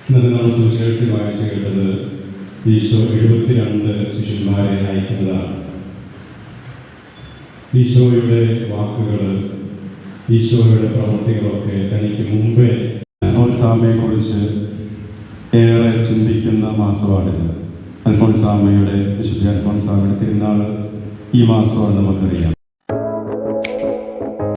ഇന്നത്തെ നമ്മൾ സുവിശേഷത്തിൽ വായിച്ചു കേട്ടത് ഈശോ 72 ശിഷ്യന്മാരെ അയക്കുന്നതാണ്. ഈശോയുടെ വാക്കുകൾ, ഈശോയുടെ പ്രവൃത്തികളൊക്കെ തനിക്ക് മുമ്പേ അൽഫോൻസാമയെക്കുറിച്ച് ഏറെ ചിന്തിക്കുന്ന മാസമാണിത്. വിശുദ്ധ അൽഫോൻസാമയുടെ തിരുനാൾ ഈ മാസമാണ് നമുക്കറിയാം.